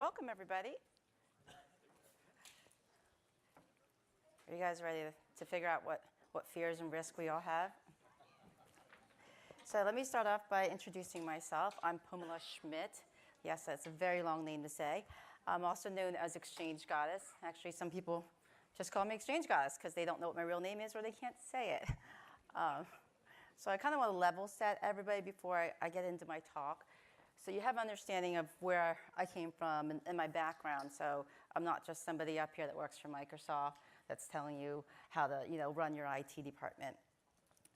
Welcome, everybody. Are you guys ready to figure out what fears and risks we all have? So let me start off by introducing myself. I'm Phoummala Schmitt. Yes, that's a very long name to say. I'm also known as Exchange Goddess. Actually, some people just call me Exchange Goddess because they don't know what my real name is or they can't say it. So I kind of want to level set everybody before I get into my talk. So you have an understanding of where I came from and my background. So I'm not just somebody up here that works for Microsoft that's telling you how to run your IT department.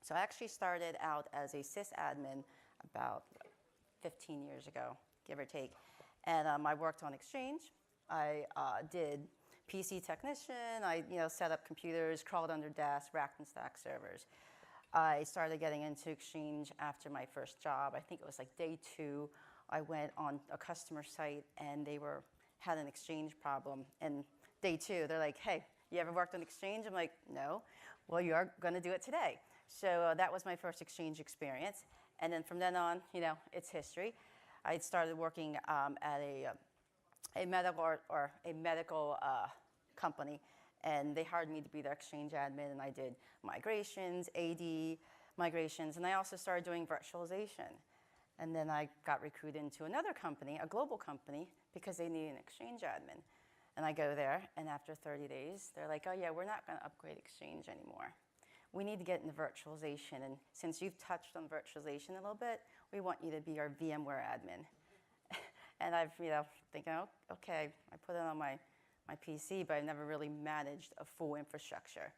So I actually started out as a sysadmin about 15 years ago, give or take. And I worked on Exchange. I did PC technician. I set up computers, crawled under desks, racked and stacked servers. I started getting into Exchange after my first job. I think it was like day 2. I went on a customer site and they had an Exchange problem. And day 2, they're like, hey, you ever worked on Exchange? I'm like, no. Well, you are going to do it today. So that was my first Exchange experience. And then from then on, it's history. I started working at a medical company, and they hired me to be their Exchange admin, and I did migrations, AD migrations, and I also started doing virtualization. And then I got recruited into another company, a global company, because they needed an Exchange admin. And I go there, and after 30 days, they're like, oh yeah, we're not going to upgrade Exchange anymore. We need to get into virtualization, and since you've touched on virtualization a little bit, we want you to be our VMware admin. And I've, thinking, oh, okay, I put it on my PC, but I never really managed a full infrastructure.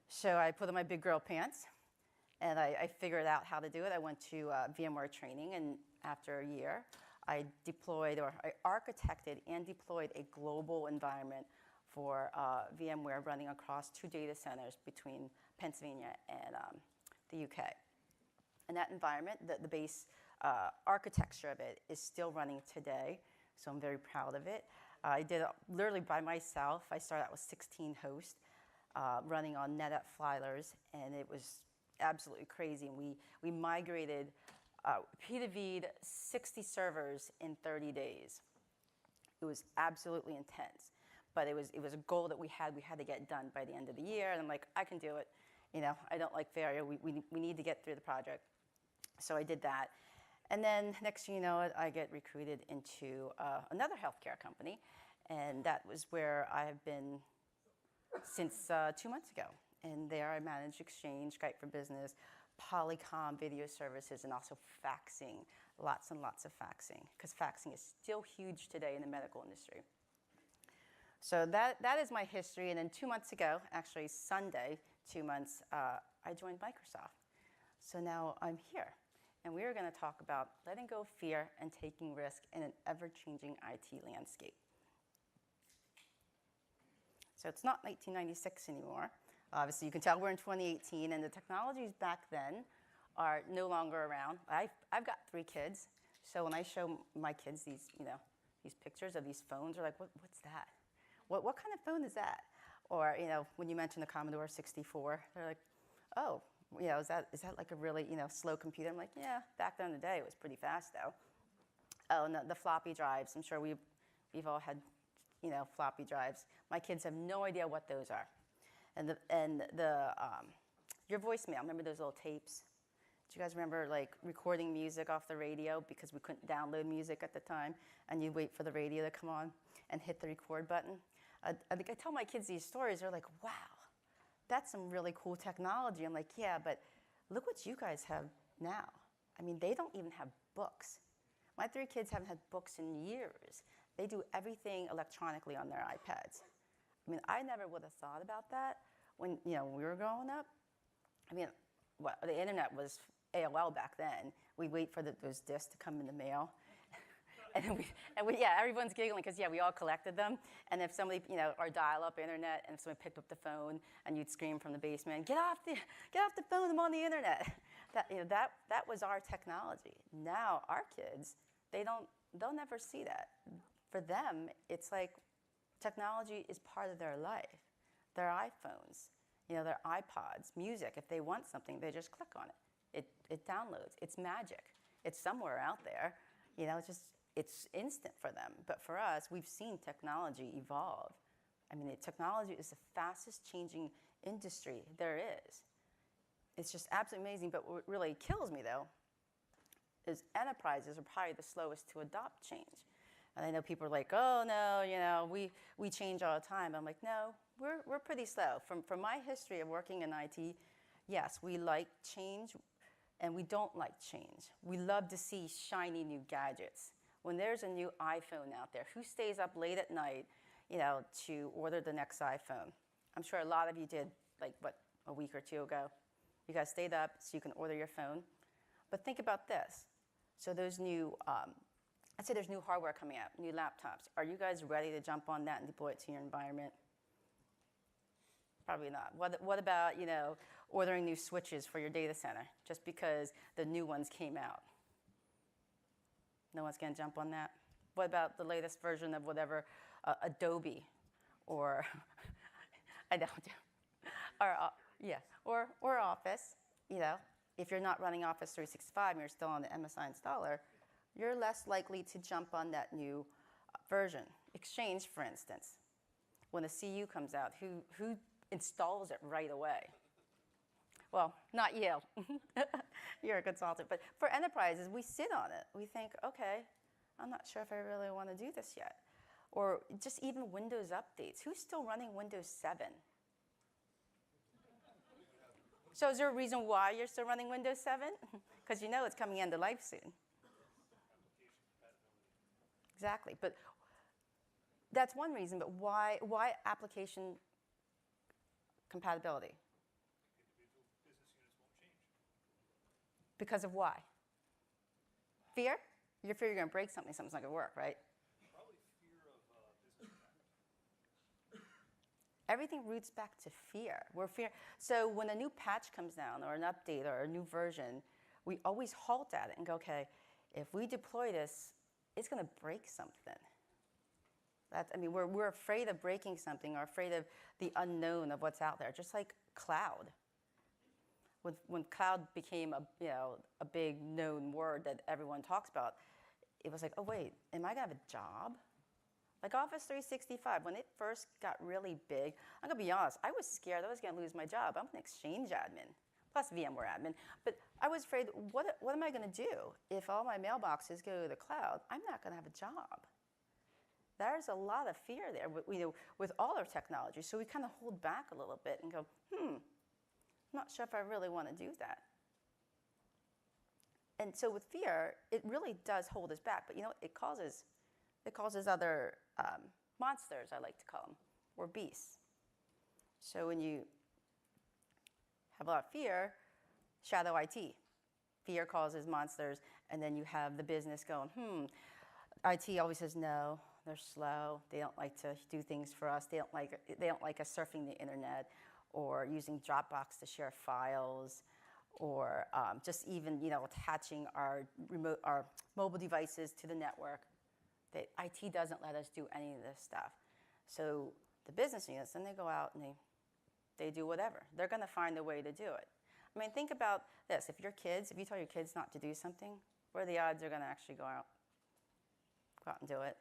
So I put on my big girl pants, and I figured out how to do it. I went to VMware training, and after a year, I architected and deployed a global environment for VMware running across 2 data centers between Pennsylvania and the UK. And that environment, the base architecture of it is still running today, so I'm very proud of it. I did it literally by myself. I started out with 16 hosts running on NetApp Flylers, and it was absolutely crazy. And we migrated P2V'd 60 servers in 30 days. It was absolutely intense, but it was a goal that we had to get done by the end of the year. And I'm like, I can do it. I don't like failure. We need to get through the project. So I did that. And then next thing you know, I get recruited into another healthcare company. And that was where I have been since 2 months ago. And there I manage Exchange, Skype for Business, Polycom video services, and also faxing, lots and lots of faxing, because faxing is still huge today in the medical industry. So that is my history. And then 2 months ago, actually Sunday, 2 months, I joined Microsoft. So now I'm here. And we are going to talk about letting go of fear and taking risk in an ever-changing IT landscape. So it's not 1996 anymore. Obviously, you can tell we're in 2018, and the technologies back then are no longer around. I've got 3 kids, so when I show my kids these pictures of these phones, they're like, what's that? What kind of phone is that? Or when you mention the Commodore 64, they're like, oh, is that like a really slow computer? I'm like, yeah, back then in the day it was pretty fast though. Oh, and the floppy drives. I'm sure we've all had floppy drives. My kids have no idea what those are. And your voicemail. Remember those little tapes? Do you guys remember like recording music off the radio because we couldn't download music at the time, and you'd wait for the radio to come on and hit the record button? I tell my kids these stories. They're like, wow, that's some really cool technology. I'm like, yeah, but look what you guys have now. I mean, they don't even have books. My 3 kids haven't had books in years. They do everything electronically on their iPads. I mean, I never would have thought about that when we were growing up. I mean, the internet was AOL back then. We'd wait for those discs to come in the mail. And everyone's giggling because, we all collected them. And if somebody, our dial-up internet, and if somebody picked up the phone, and you'd scream from the basement, get off the phone, I'm on the internet. That was our technology. Now, our kids, they'll never see that. For them, it's like technology is part of their life. Their iPhones, their iPods, music. If they want something, they just click on it. It downloads. It's magic. It's somewhere out there. It's just it's instant for them. But for us, we've seen technology evolve. I mean, technology is the fastest changing industry there is. It's just absolutely amazing. But what really kills me, though, is enterprises are probably the slowest to adopt change. And I know people are like, oh, no, we change all the time. I'm like, no, we're pretty slow. From my history of working in IT, yes, we like change, and we don't like change. We love to see shiny new gadgets. When there's a new iPhone out there, who stays up late at night, to order the next iPhone? I'm sure a lot of you did, like, a week or two ago. You guys stayed up so you can order your phone. But think about this. So those new, I'd say there's new hardware coming out, new laptops. Are you guys ready to jump on that and deploy it to your environment? Probably not. What about, ordering new switches for your data center just because the new ones came out? No one's going to jump on that? What about the latest version of whatever, Adobe or, I don't know, or Office, if you're not running Office 365 and you're still on the MSI installer, you're less likely to jump on that new version. Exchange, for instance. When a CU comes out, who installs it right away? Well, not you. You're a consultant. But for enterprises, we sit on it. We think, okay, I'm not sure if I really want to do this yet. Or just even Windows updates. Who's still running Windows 7? So is there a reason why you're still running Windows 7? Because it's coming end of life soon. Exactly. But that's one reason. But why application compatibility? Individual business units won't change. Because of why? Fear? You're afraid you're going to break something, something's not going to work, right? Probably fear of business impact. Everything roots back to fear. So when a new patch comes down or an update or a new version, we always halt at it and go, okay, if we deploy this, it's going to break something. We're afraid of breaking something or afraid of the unknown of what's out there, just like cloud. When cloud became a big known word that everyone talks about, it was like, oh, wait, am I going to have a job? Like Office 365, when it first got really big, I'm going to be honest, I was scared I was going to lose my job. I'm an Exchange admin, plus VMware admin. But I was afraid, what am I going to do? If all my mailboxes go to the cloud, I'm not going to have a job. There's a lot of fear there with all our technology. So we kind of hold back a little bit and go, I'm not sure if I really want to do that. And so with fear, it really does hold us back. But it causes other monsters, I like to call them, or beasts. So when you have a lot of fear, shadow IT. Fear causes monsters, and then you have the business going, IT always says no, they're slow, they don't like to do things for us, they don't like us surfing the internet, or using Dropbox to share files, or just even attaching our mobile devices to the network. That IT doesn't let us do any of this stuff. So the business units, then they go out and they do whatever. They're going to find a way to do it. Think about this. If you tell your kids not to do something, what are the odds they're going to actually go out and do it?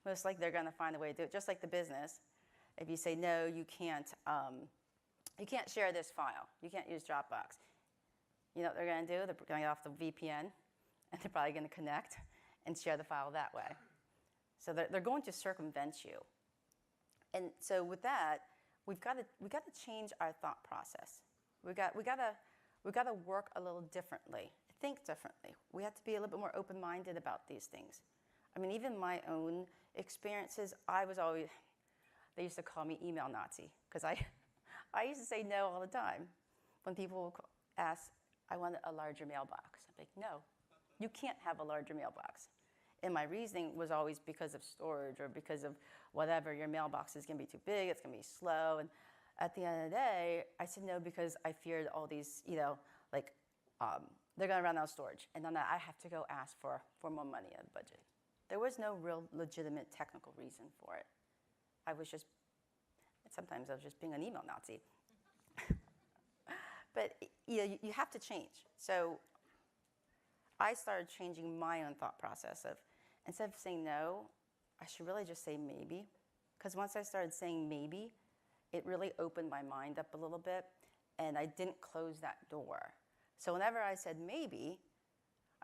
Most likely they're going to find a way to do it, just like the business. If you say, no, you can't share this file. You can't use Dropbox. You know what they're going to do? They're going to get off the VPN, and they're probably going to connect and share the file that way. So they're going to circumvent you. And so with that, we've got to change our thought process. We got to work a little differently, think differently. We have to be a little bit more open-minded about these things. Even my own experiences, they used to call me email Nazi, because I used to say no all the time. When people ask, I want a larger mailbox. I'm like, no, you can't have a larger mailbox. And my reasoning was always because of storage or because of whatever. Your mailbox is going to be too big, it's going to be slow. And at the end of the day, I said no because I feared all these, they're going to run out of storage. And then I have to go ask for more money in the budget. There was no real legitimate technical reason for it. Sometimes I was just being an email Nazi. But you have to change. So I started changing my own thought process of, instead of saying no, I should really just say maybe. Because once I started saying maybe, it really opened my mind up a little bit, and I didn't close that door. So whenever I said maybe,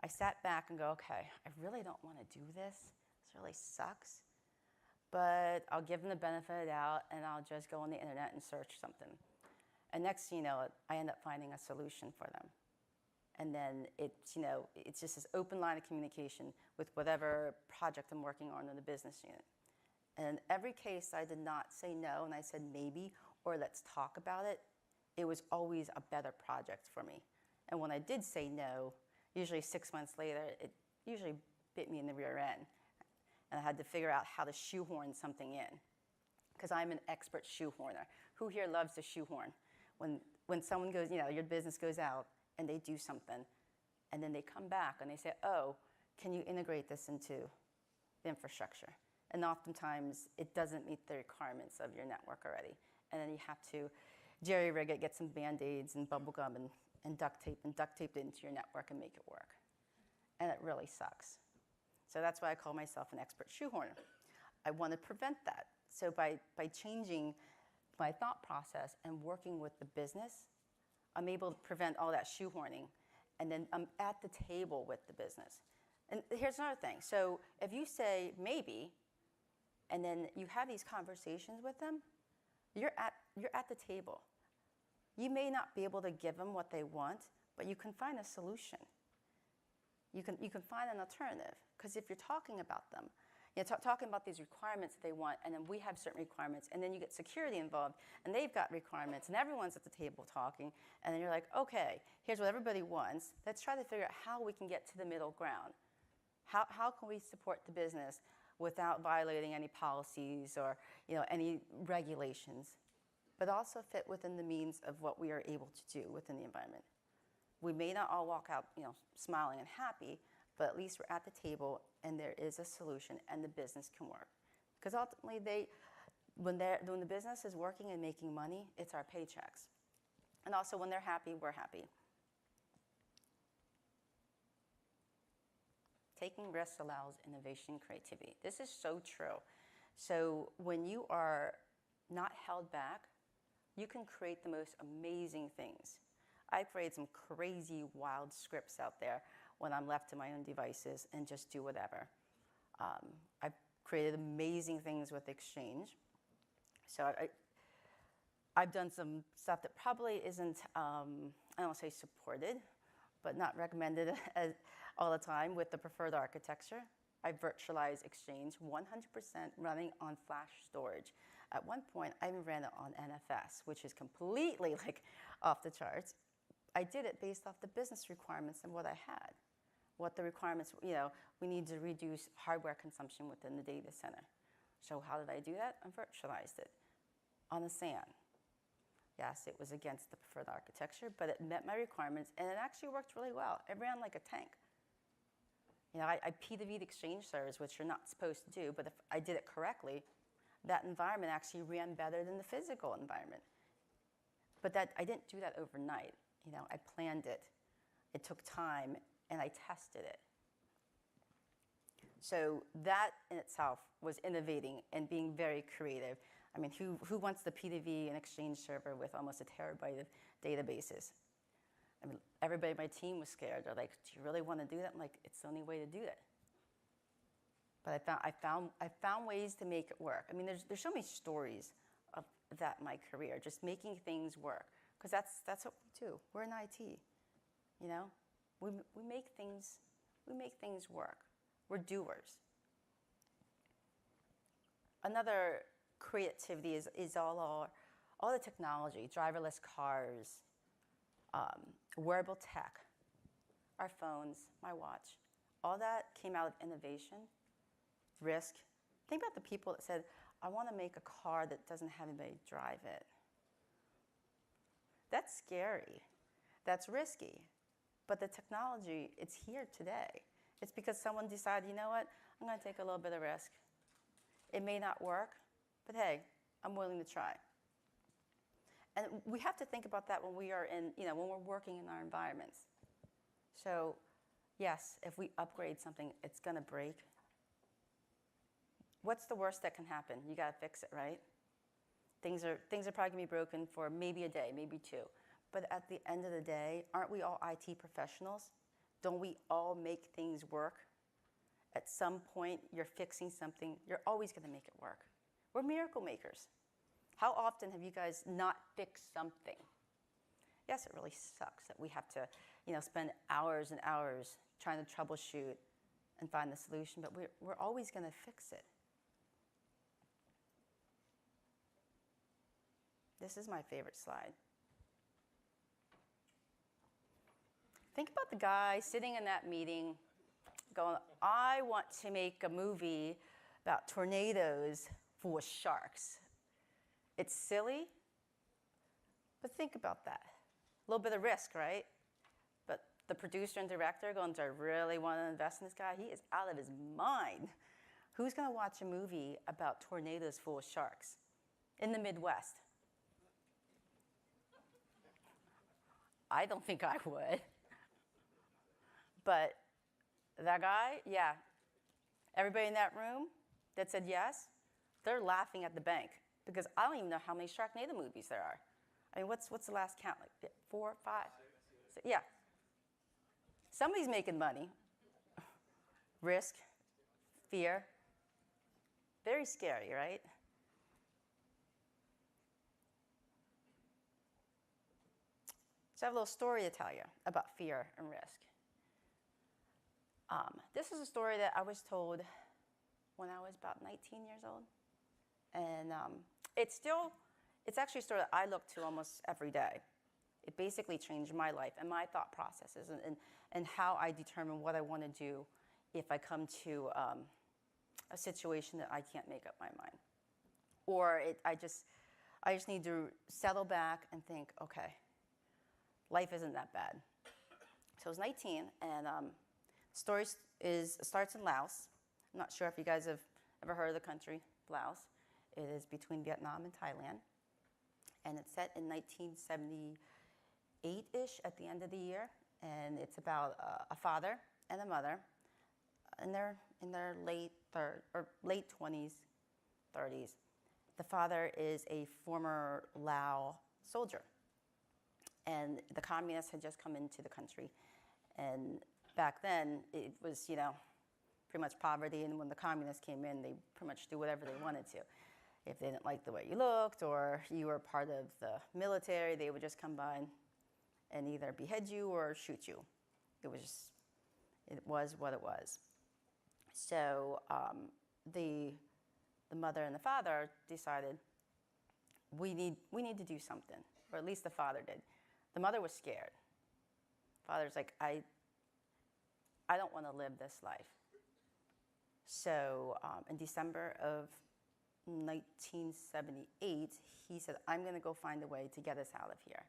I sat back and go, okay, I really don't want to do this. This really sucks. But I'll give them the benefit of the doubt, and I'll just go on the internet and search something. And next thing you know, I end up finding a solution for them. And then it's just this open line of communication with whatever project I'm working on in the business unit. And in every case, I did not say no, and I said maybe, or let's talk about it. It was always a better project for me. And when I did say no, usually 6 months later, it usually bit me in the rear end. And I had to figure out how to shoehorn something in, because I'm an expert shoehorner. Who here loves to shoehorn? When someone goes, your business goes out and they do something, and then they come back and they say, oh, can you integrate this into the infrastructure? And oftentimes, it doesn't meet the requirements of your network already. And then you have to jerry-rig it, get some Band-Aids and bubble gum and duct tape it into your network and make it work. And it really sucks. So that's why I call myself an expert shoehorner. I want to prevent that. So by changing my thought process and working with the business, I'm able to prevent all that shoehorning. And then I'm at the table with the business. And here's another thing. So if you say maybe, and then you have these conversations with them, you're at the table. You may not be able to give them what they want, but you can find a solution. You can find an alternative. Because if you're talking about them, talking about these requirements that they want, and then we have certain requirements, and then you get security involved, and they've got requirements, and everyone's at the table talking, and then you're like, okay, here's what everybody wants. Let's try to figure out how we can get to the middle ground. How can we support the business without violating any policies or any regulations, but also fit within the means of what we are able to do within the environment. We may not all walk out smiling and happy, but at least we're at the table and there is a solution and the business can work. Because ultimately, when the business is working and making money, it's our paychecks. And also when they're happy, we're happy. Taking risks allows innovation and creativity. This is so true. So when you are not held back, you can create the most amazing things. I create some crazy, wild scripts out there when I'm left to my own devices and just do whatever. I've created amazing things with Exchange. So I've done some stuff that probably isn't, I don't want to say supported, but not recommended all the time with the preferred architecture. I virtualized Exchange 100% running on flash storage. At one point, I even ran it on NFS, which is completely off the charts. I did it based off the business requirements and what I had. What the requirements, we need to reduce hardware consumption within the data center. So how did I do that? I virtualized it on the SAN. Yes, it was against the preferred architecture, but it met my requirements, and it actually worked really well. It ran like a tank. I P2V'd Exchange servers, which you're not supposed to do, but if I did it correctly, that environment actually ran better than the physical environment. But I didn't do that overnight. I planned it. It took time, and I tested it. So that in itself was innovating and being very creative. I mean, who wants the P2V and Exchange server with almost a terabyte of databases? I mean, everybody on my team was scared. They're like, do you really want to do that? I'm like, it's the only way to do it. But I found ways to make it work. I mean, there's so many stories of that in my career, just making things work. Because that's what we do. We're in IT. We make things work. We're doers. Another creativity is all the technology, driverless cars, wearable tech, our phones, my watch. All that came out of innovation, risk. Think about the people that said, I want to make a car that doesn't have anybody drive it. That's scary. That's risky. But the technology, it's here today. It's because someone decided, you know what, I'm going to take a little bit of risk. It may not work, but hey, I'm willing to try. And we have to think about that when we are when we're working in our environments. So Yes, if we upgrade something, it's going to break. What's the worst that can happen? You got to fix it, right? Things are probably going to be broken for maybe a day, maybe two. But at the end of the day, aren't we all IT professionals? Don't we all make things work? At some point, you're fixing something. You're always going to make it work. We're miracle makers. How often have you guys not fixed something? Yes, it really sucks that we have to, spend hours and hours trying to troubleshoot and find the solution, but we're always going to fix it. This is my favorite slide. Think about the guy sitting in that meeting going, I want to make a movie about tornadoes full of sharks. It's silly, but think about that. A little bit of risk, right? But the producer and director going, do I really want to invest in this guy? He is out of his mind. Who's going to watch a movie about tornadoes full of sharks in the Midwest? I don't think I would. But that guy, yeah. Everybody in that room that said yes, they're laughing at the bank because I don't even know how many Sharknado movies there are. I mean, what's the last count? Like 4, 5? Yeah. Somebody's making money. Risk, fear. Very scary, right? So I have a little story to tell you about fear and risk. This is a story that I was told when I was about 19 years old. And it's actually a story that I look to almost every day. It basically changed my life and my thought processes and how I determine what I want to do if I come to a situation that I can't make up my mind. Or I just need to settle back and think, okay, life isn't that bad. So I was 19, and story starts in Laos. I'm not sure if you guys have ever heard of the country, Laos. It is between Vietnam and Thailand. And it's set in 1978-ish at the end of the year. And it's about a father and a mother. And they're in their late 20s, 30s. The father is a former Lao soldier. And the communists had just come into the country. And back then, it was, pretty much poverty. And when the communists came in, they pretty much do whatever they wanted to. If they didn't like the way you looked or you were part of the military, they would just come by and either behead you or shoot you. It was what it was. So the mother and the father decided we need to do something, or at least the father did. The mother was scared. Father's like, I don't want to live this life. So in December of 1978, he said, I'm going to go find a way to get us out of here.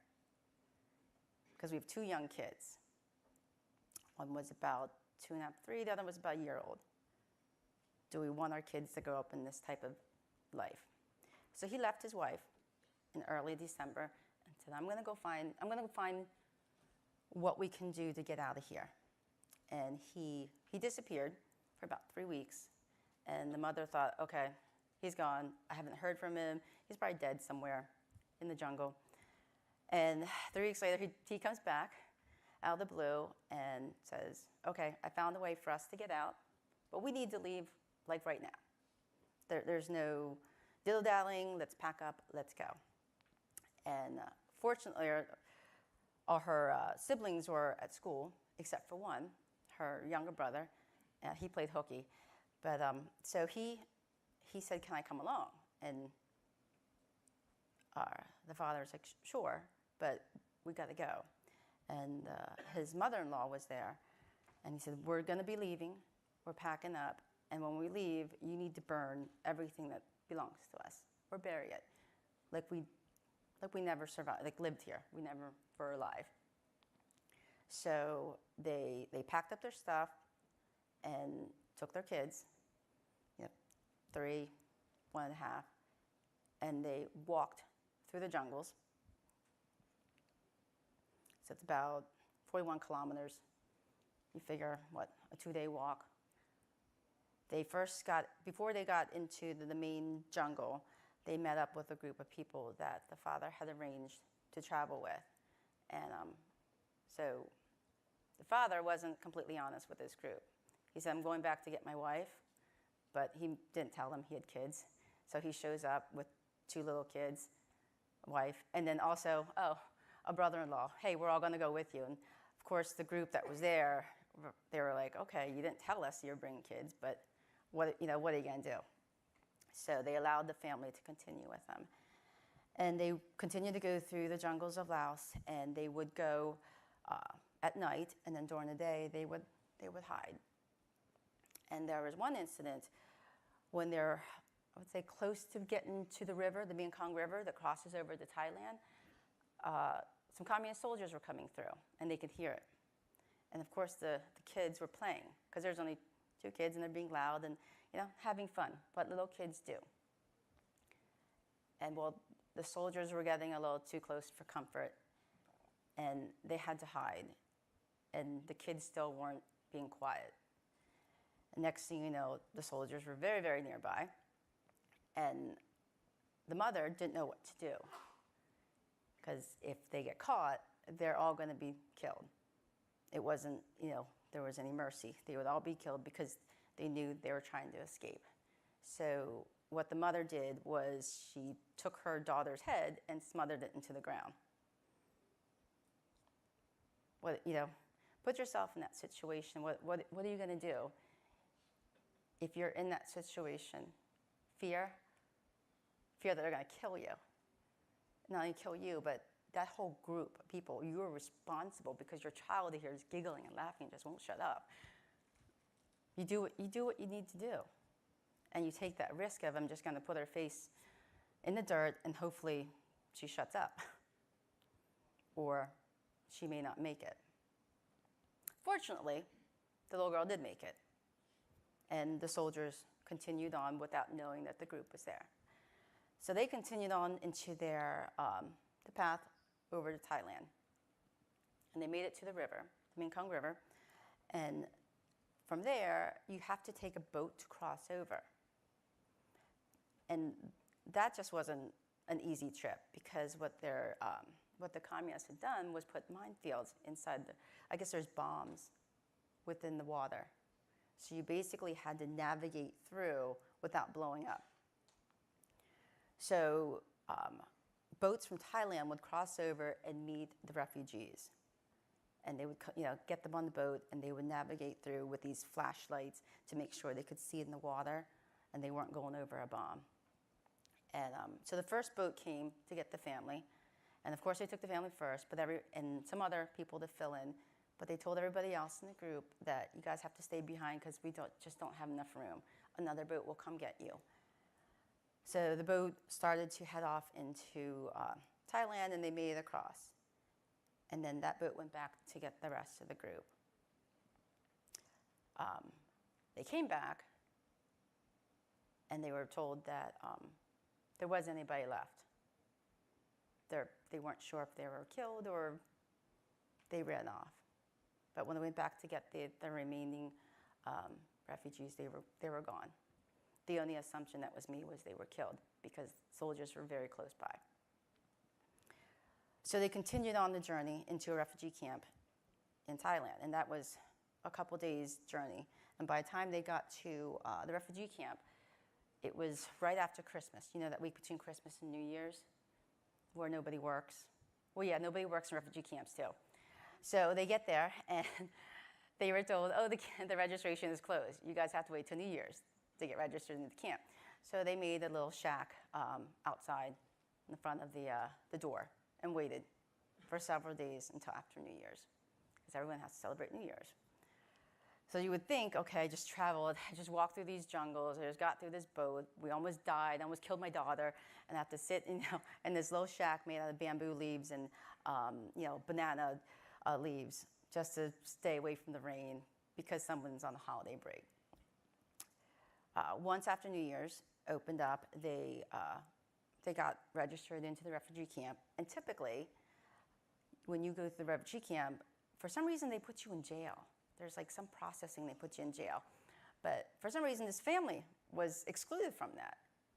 Because we have 2 young kids. One was about 2.5, 3, the other was about a year old. Do we want our kids to grow up in this type of life? So he left his wife in early December and said, I'm going to go find what we can do to get out of here. And he disappeared for about 3 weeks. And the mother thought, okay, he's gone. I haven't heard from him. He's probably dead somewhere in the jungle. And 3 weeks later, he comes back out of the blue and says, okay, I found a way for us to get out, but we need to leave like right now. There's no dilly-dallying. Let's pack up. Let's go. And fortunately, all her siblings were at school, except for one, her younger brother. He played hooky. But so he said, can I come along? And the father's like, sure, but we got to go. And his mother-in-law was there. And he said, we're going to be leaving. We're packing up. And when we leave, you need to burn everything that belongs to us or bury it. Like we never survived, like lived here. We never were alive. So they packed up their stuff and took their kids, 3, 1.5, and they walked through the jungles. So it's about 41 kilometers You figure, what, a 2-day walk. Before they got into the main jungle, they met up with a group of people that the father had arranged to travel with. And so the father wasn't completely honest with this group. He said, I'm going back to get my wife, but he didn't tell them he had kids. So he shows up with 2 little kids, a wife, and then also, a brother-in-law. Hey, we're all going to go with you. And of course, the group that was there, they were like, okay, you didn't tell us you're bringing kids, but what are you going to do? So they allowed the family to continue with them. And they continued to go through the jungles of Laos, and they would go at night, and then during the day, they would hide. And there was one incident when they're, I would say, close to getting to the river, the Mekong River that crosses over to Thailand. Some communist soldiers were coming through, and they could hear it. And of course, the kids were playing, because there's only 2 kids, and they're being loud and, having fun, what little kids do. And well, the soldiers were getting a little too close for comfort, and they had to hide. And the kids still weren't being quiet. And next thing you know, the soldiers were very, very nearby, and the mother didn't know what to do, because if they get caught, they're all going to be killed. It wasn't, there was any mercy. They would all be killed because they knew they were trying to escape. So what the mother did was she took her daughter's head and smothered it into the ground. Put yourself in that situation. What are you going to do if you're in that situation? Fear that they're going to kill you. Not only kill you, but that whole group of people, you're responsible because your child here is giggling and laughing, just won't shut up. You do what you need to do. And you take that risk of, I'm just going to put her face in the dirt and hopefully she shuts up. Or she may not make it. Fortunately, the little girl did make it. And the soldiers continued on without knowing that the group was there. So they continued on into their the path over to Thailand. And they made it to the river, the Mekong River. And from there, you have to take a boat to cross over. And that just wasn't an easy trip, because what the communists had done was put minefields inside I guess there's bombs within the water. So you basically had to navigate through without blowing up. So boats from Thailand would cross over and meet the refugees. And they would get them on the boat, and they would navigate through with these flashlights to make sure they could see in the water and they weren't going over a bomb. And so the first boat came to get the family. And of course, they took the family first, and some other people to fill in. But they told everybody else in the group that you guys have to stay behind because we just don't have enough room. Another boat will come get you. So the boat started to head off into Thailand, and they made it across. And then that boat went back to get the rest of the group. They came back, and they were told that there wasn't anybody left. They weren't sure if they were killed or they ran off. But when they went back to get the remaining refugees, they were gone. The only assumption that was made was they were killed because soldiers were very close by. So they continued on the journey into a refugee camp in Thailand, and that was a couple days' journey. And by the time they got to the refugee camp, it was right after Christmas. You know, that week between Christmas and New Year's, where nobody works. Well, yeah, nobody works in refugee camps too. So they get there, and they were told, oh, the registration is closed. You guys have to wait till New Year's to get registered in the camp. So they made a little shack outside in front of the door and waited for several days until after New Year's, because everyone has to celebrate New Year's. So you would think, okay, I just traveled, I just walked through these jungles, I just got through this boat, we almost died, I almost killed my daughter, and I have to sit in this little shack made out of bamboo leaves and banana leaves just to stay away from the rain because someone's on a holiday break. Once after New Year's opened up, they got registered into the refugee camp. And typically, when you go to the refugee camp, for some reason they put you in jail. There's like some processing, they put you in jail. But for some reason, this family was excluded from that.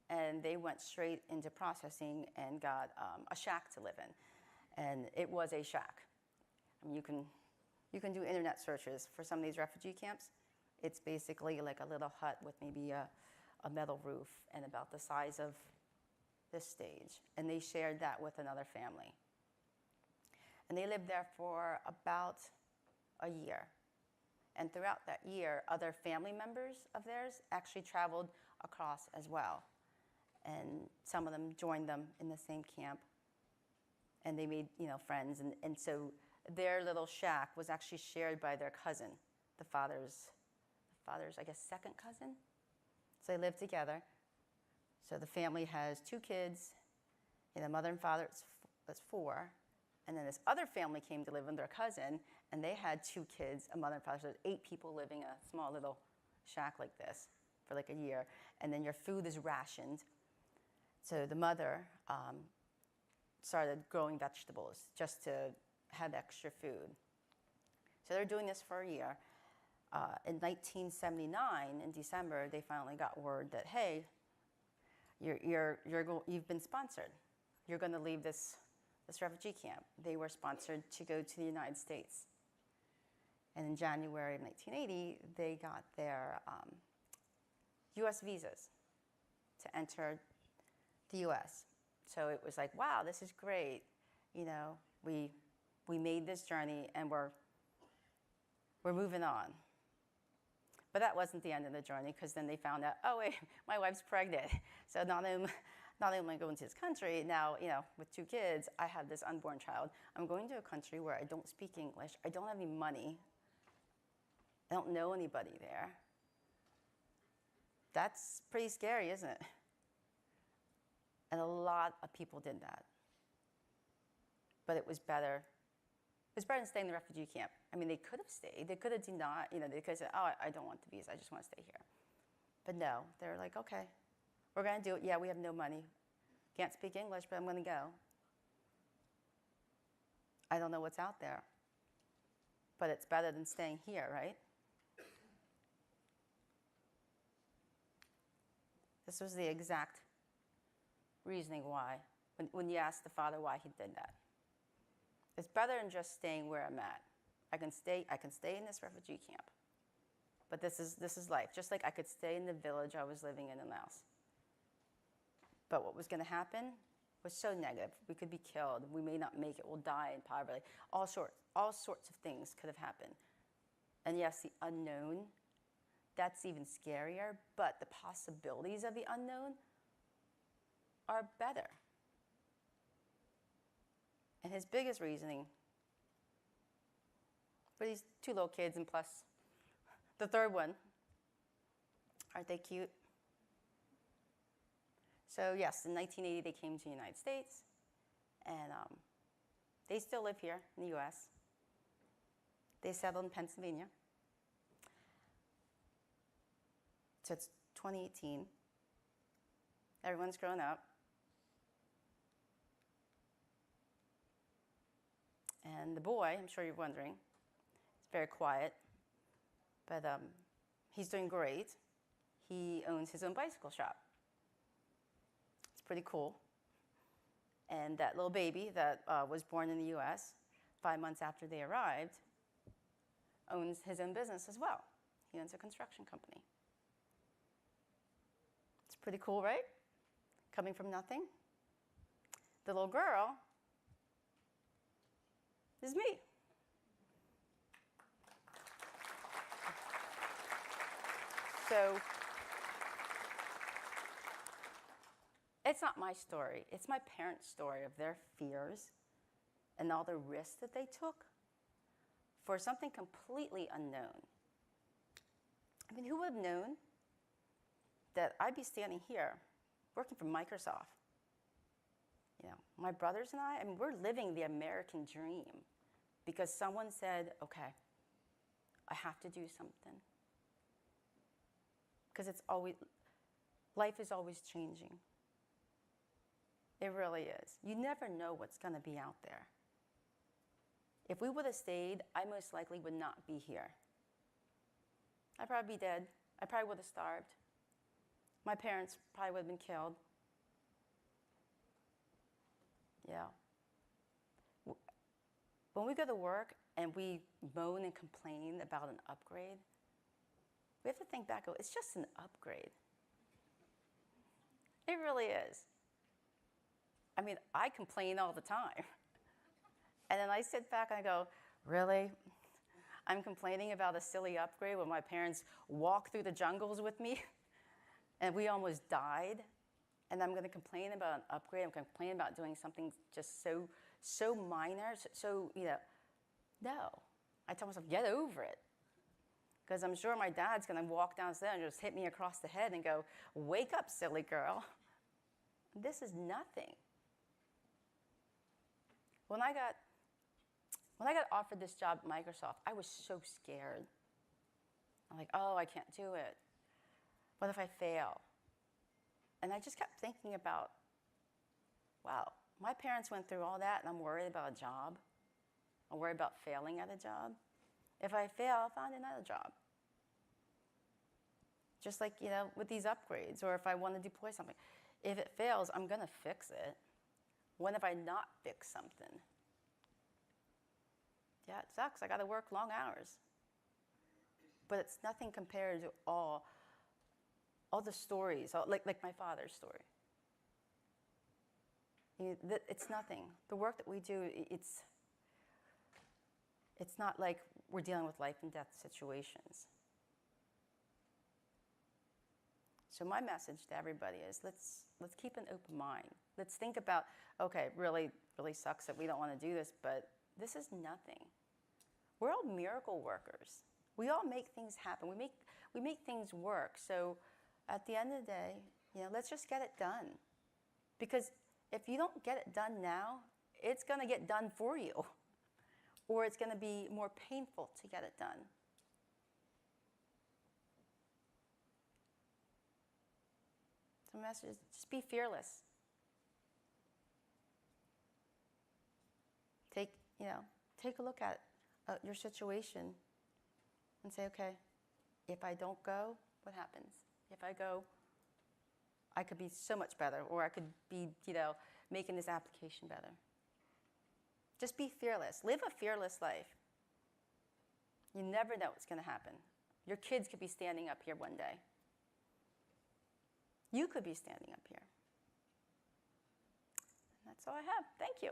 And they went straight into processing and got a shack to live in. And it was a shack. I mean, you can do internet searches for some of these refugee camps. It's basically like a little hut with maybe a metal roof and about the size of this stage. And they shared that with another family. And they lived there for about a year. And throughout that year, other family members of theirs actually traveled across as well. And some of them joined them in the same camp. And they made, friends. And so their little shack was actually shared by their cousin, the father's, I guess, second cousin. So they lived together. So the family has 2 kids, mother and father, that's 4. And then this other family came to live with their cousin, and they had 2 kids, a mother and father. So there's 8 people living in a small little shack like this for like a year. And then your food is rationed. So the mother started growing vegetables just to have extra food. So they're doing this for a year. In 1979, in December, they finally got word that, hey, you've been sponsored. You're going to leave this refugee camp. They were sponsored to go to the United States. And in January of 1980, they got their U.S. visas to enter the U.S. So it was like, wow, this is great. We made this journey and we're moving on. But that wasn't the end of the journey, because then they found out, oh wait, my wife's pregnant. So not only am I going to this country, now, with 2 kids, I have this unborn child. I'm going to a country where I don't speak English. I don't have any money. I don't know anybody there. That's pretty scary, isn't it? And a lot of people did that. But it was better. It was better than staying in the refugee camp. I mean, they could have stayed. They could have denied, they could have said, oh, I don't want the visa. I just want to stay here. But no, they're like, okay, we're going to do it. Yeah, we have no money. Can't speak English, but I'm going to go. I don't know what's out there. But it's better than staying here, right? This was the exact reasoning why, when you ask the father why he did that. It's better than just staying where I'm at. I can stay in this refugee camp. But this is life. Just like I could stay in the village I was living in Laos. But what was going to happen was so negative. We could be killed. We may not make it. We'll die in poverty. All sorts of things could have happened. And yes, the unknown, that's even scarier. But the possibilities of the unknown are better. And his biggest reasoning for these 2 little kids, and plus the third one, aren't they cute? So yes, in 1980 they came to the United States, and they still live here in the U.S. They settled in Pennsylvania. So it's 2018. Everyone's grown up. And the boy, I'm sure you're wondering, is very quiet, but he's doing great. He owns his own bicycle shop. It's pretty cool. And that little baby that was born in the U.S. 5 months after they arrived owns his own business as well. He owns a construction company. It's pretty cool, right? Coming from nothing. The little girl is me. So it's not my story. It's my parents' story of their fears and all the risks that they took for something completely unknown. I mean, who would have known that I'd be standing here working for Microsoft? My brothers and I mean, we're living the American dream because someone said, okay, I have to do something. Because life is always changing. It really is. You never know what's going to be out there. If we would have stayed, I most likely would not be here. I'd probably be dead. I probably would have starved. My parents probably would have been killed. Yeah. When we go to work and we moan and complain about an upgrade, we have to think back, it's just an upgrade. It really is. I mean, I complain all the time. And then I sit back and I go, really? I'm complaining about a silly upgrade when my parents walked through the jungles with me and we almost died. And I'm going to complain about an upgrade. I'm going to complain about doing something just so minor, no. I tell myself, get over it. Because I'm sure my dad's going to walk downstairs and just hit me across the head and go, wake up, silly girl. This is nothing. When I got offered this job at Microsoft, I was so scared. I'm like, oh, I can't do it. What if I fail? And I just kept thinking about, wow, my parents went through all that and I'm worried about a job. I'm worried about failing at a job. If I fail, I'll find another job. Just like, with these upgrades, or if I want to deploy something. If it fails, I'm going to fix it. When have I not fixed something? Yeah, it sucks. I got to work long hours. But it's nothing compared to all the stories, like my father's story. It's nothing. The work that we do, it's not like we're dealing with life and death situations. So my message to everybody is let's keep an open mind. Let's think about, okay, really sucks that we don't want to do this, but this is nothing. We're all miracle workers. We all make things happen. We make things work. So at the end of the day, let's just get it done. Because if you don't get it done now, it's going to get done for you. Or it's going to be more painful to get it done. So the message is just be fearless. Take a look at your situation and say, okay, if I don't go, what happens? If I go, I could be so much better, or I could be, making this application better. Just be fearless. Live a fearless life. You never know what's going to happen. Your kids could be standing up here one day. You could be standing up here. And that's all I have. Thank you.